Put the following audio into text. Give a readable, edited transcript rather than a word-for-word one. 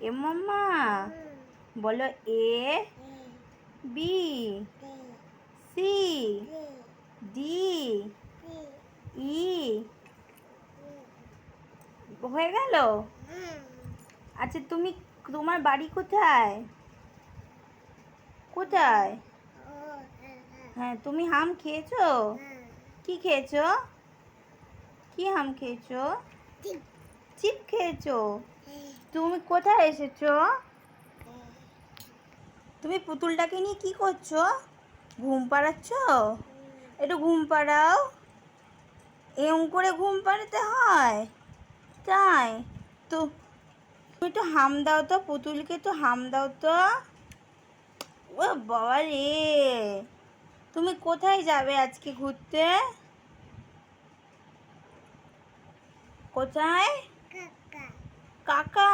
এ মাম্মা বলো A B C D E হয়ে গেল। আচ্ছা তুমি তোমার বাড়ি কোথায়? কোথায়? হ্যাঁ তুমি হাম খেয়েছো? কি খেয়েছো? কি হাম খেয়েছো? চিপ খেয়েছো? তুমি কোথায় এসেছো? তুমি পুতুলটাকে নিয়ে কি করছো? ঘুম পাড়াচ্ছ? একটু ঘুম পাড়াও। এম করে ঘুম পাড়াতে হয়? তাই তো তুমি একটু হাম দাও তো, পুতুলকে একটু হাম দাও তো। ও বাবা রে, তুমি কোথায় যাবে আজকে ঘুরতে? কোথায়? কাকা।